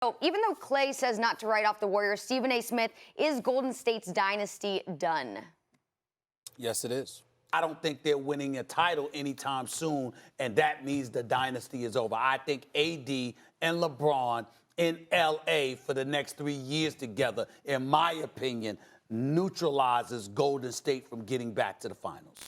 So even though Clay says not to write off the Warriors, Stephen A. Smith, is Golden State's dynasty done? Yes, it is. I don't think they're winning a title anytime soon, and that means the dynasty is over. I think AD and LeBron in L.A. for the next 3 years together, in my opinion, neutralizes Golden State from getting back to the finals.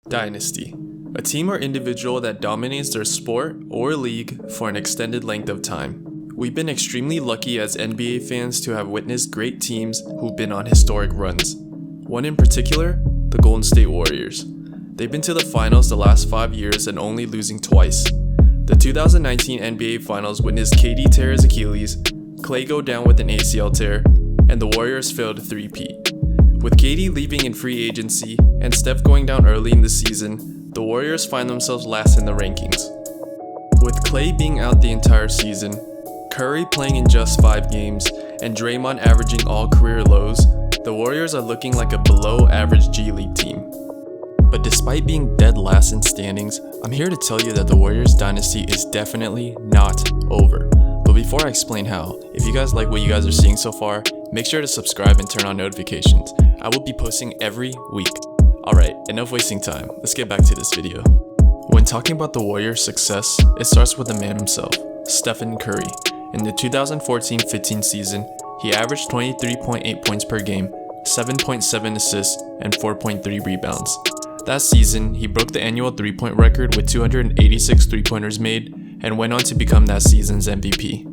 Dynasty. A team or individual that dominates their sport or league for an extended length of time. We've been extremely lucky as NBA fans to have witnessed great teams who've been on historic runs. One in particular, the Golden State Warriors. They've been to the finals the last 5 years and only losing twice. The 2019 NBA Finals witnessed KD tear his Achilles, Clay go down with an ACL tear, and the Warriors failed to three-peat. With KD leaving in free agency and Steph going down early in the season, the Warriors find themselves last in the rankings. With Clay being out the entire season, Curry playing in just 5 games, and Draymond averaging all career lows, the Warriors are looking like a below-average G League team. But despite being dead last in standings, I'm here to tell you that the Warriors dynasty is definitely not over. But before I explain how, if you guys like what you guys are seeing so far, make sure to subscribe and turn on notifications. I will be posting every week. Alright, enough wasting time, let's get back to this video. When talking about the Warriors' success, it starts with the man himself, Stephen Curry. In the 2014-15 season, he averaged 23.8 points per game, 7.7 assists, and 4.3 rebounds. That season, he broke the annual three-point record with 286 three-pointers made and went on to become that season's MVP.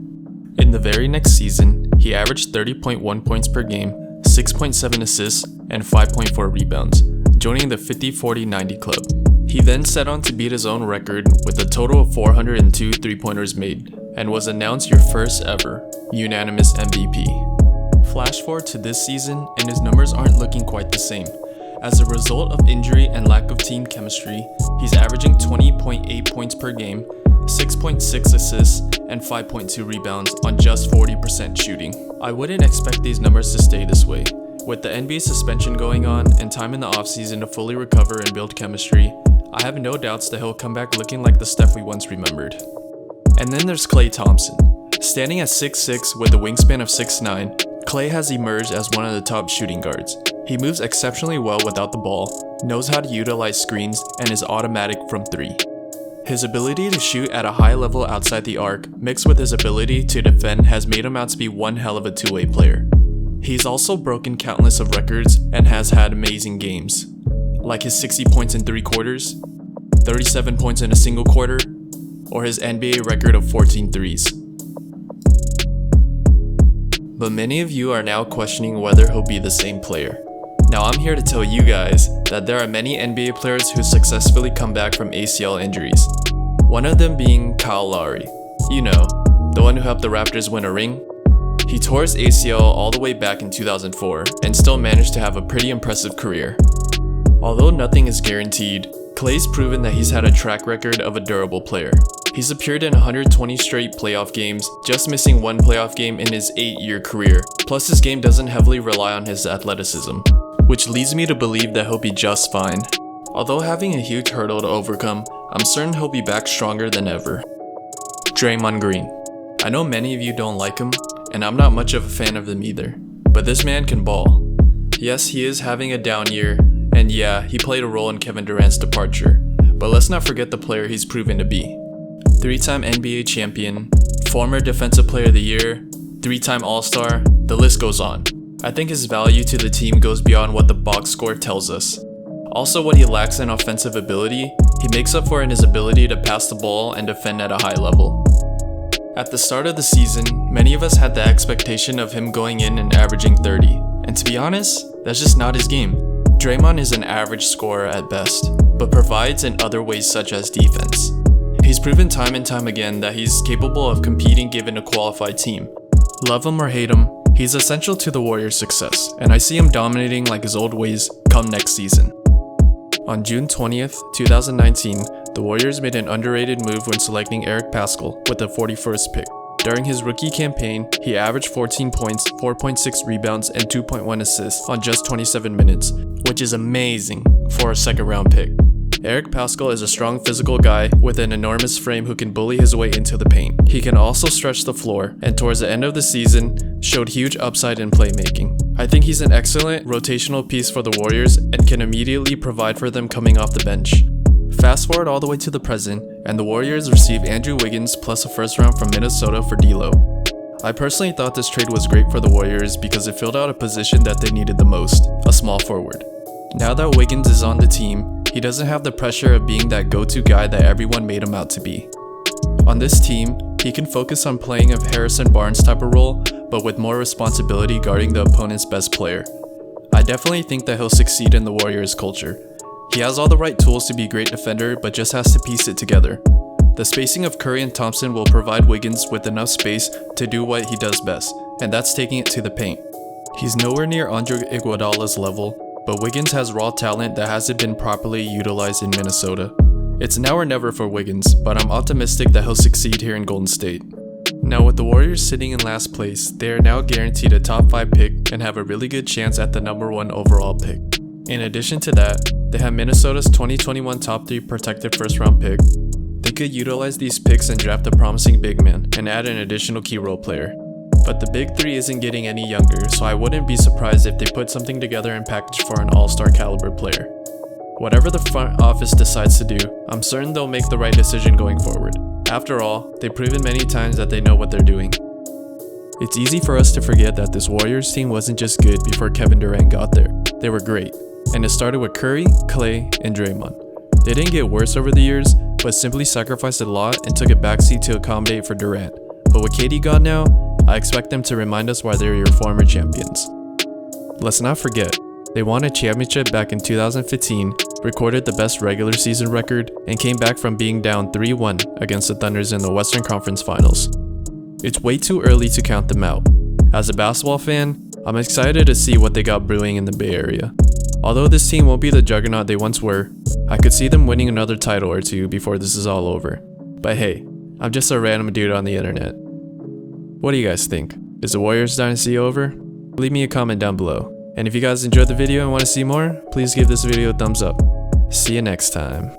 In the very next season, he averaged 30.1 points per game, 6.7 assists, and 5.4 rebounds, joining the 50-40-90 club. He then set on to beat his own record with a total of 402 three-pointers made and was announced your first ever unanimous MVP. Flash forward to this season and his numbers aren't looking quite the same. As a result of injury and lack of team chemistry, he's averaging 20.8 points per game, 6.6 assists, and 5.2 rebounds on just 40% shooting. I wouldn't expect these numbers to stay this way. With the NBA suspension going on and time in the offseason to fully recover and build chemistry, I have no doubts that he'll come back looking like the Steph we once remembered. And then there's Klay Thompson. Standing at 6'6" with a wingspan of 6'9", Klay has emerged as one of the top shooting guards. He moves exceptionally well without the ball, knows how to utilize screens, and is automatic from 3. His ability to shoot at a high level outside the arc, mixed with his ability to defend, has made him out to be one hell of a two-way player. He's also broken countless of records and has had amazing games, like his 60 points in 3 quarters, 37 points in a single quarter, or his NBA record of 14 threes. But many of you are now questioning whether he'll be the same player. Now I'm here to tell you guys that there are many NBA players who successfully come back from ACL injuries. One of them being Kyle Lowry. You know, the one who helped the Raptors win a ring. He tore his ACL all the way back in 2004 and still managed to have a pretty impressive career. Although nothing is guaranteed, Klay's proven that he's had a track record of a durable player. He's appeared in 120 straight playoff games, just missing 1 playoff game in his 8-year career. Plus his game doesn't heavily rely on his athleticism, which leads me to believe that he'll be just fine. Although having a huge hurdle to overcome, I'm certain he'll be back stronger than ever. Draymond Green. I know many of you don't like him, and I'm not much of a fan of him either, but this man can ball. Yes, he is having a down year, and yeah, he played a role in Kevin Durant's departure, but let's not forget the player he's proven to be. 3-time NBA champion, former Defensive Player of the Year, 3-time All-Star, the list goes on. I think his value to the team goes beyond what the box score tells us. Also, what he lacks in offensive ability, he makes up for in his ability to pass the ball and defend at a high level. At the start of the season, many of us had the expectation of him going in and averaging 30, and to be honest, that's just not his game. Draymond is an average scorer at best, but provides in other ways such as defense. He's proven time and time again that he's capable of competing given a qualified team. Love him or hate him, he's essential to the Warriors' success, and I see him dominating like his old ways come next season. On June 20th, 2019, the Warriors made an underrated move when selecting Eric Paschall with the 41st pick. During his rookie campaign, he averaged 14 points, 4.6 rebounds, and 2.1 assists on just 27 minutes, which is amazing for a second-round pick. Eric Paschall is a strong physical guy with an enormous frame who can bully his way into the paint. He can also stretch the floor, and towards the end of the season, showed huge upside in playmaking. I think he's an excellent rotational piece for the Warriors and can immediately provide for them coming off the bench. Fast forward all the way to the present, and the Warriors receive Andrew Wiggins plus a first round from Minnesota for D'Lo. I personally thought this trade was great for the Warriors because it filled out a position that they needed the most, a small forward. Now that Wiggins is on the team, he doesn't have the pressure of being that go-to guy that everyone made him out to be. On this team, he can focus on playing a Harrison Barnes type of role, but with more responsibility guarding the opponent's best player. I definitely think that he'll succeed in the Warriors culture. He has all the right tools to be a great defender, but just has to piece it together. The spacing of Curry and Thompson will provide Wiggins with enough space to do what he does best, and that's taking it to the paint. He's nowhere near Andre Iguodala's level, but Wiggins has raw talent that hasn't been properly utilized in Minnesota. It's now or never for Wiggins, but I'm optimistic that he'll succeed here in Golden State. Now with the Warriors sitting in last place, they are now guaranteed a top 5 pick and have a really good chance at the number 1 overall pick. In addition to that, they have Minnesota's 2021 top 3 protected first round pick. They could utilize these picks and draft a promising big man and add an additional key role player. But the big 3 isn't getting any younger, so I wouldn't be surprised if they put something together and package for an all-star caliber player. Whatever the front office decides to do, I'm certain they'll make the right decision going forward. After all, they've proven many times that they know what they're doing. It's easy for us to forget that this Warriors team wasn't just good before Kevin Durant got there. They were great. And it started with Curry, Clay, and Draymond. They didn't get worse over the years, but simply sacrificed a lot and took a backseat to accommodate for Durant. But with KD gone now, I expect them to remind us why they're your former champions. Let's not forget, they won a championship back in 2015, recorded the best regular season record, and came back from being down 3-1 against the Thunders in the Western Conference Finals. It's way too early to count them out. As a basketball fan, I'm excited to see what they got brewing in the Bay Area. Although this team won't be the juggernaut they once were, I could see them winning another title or two before this is all over. But hey, I'm just a random dude on the internet. What do you guys think? Is the Warriors Dynasty over? Leave me a comment down below. And if you guys enjoyed the video and want to see more, please give this video a thumbs up. See you next time.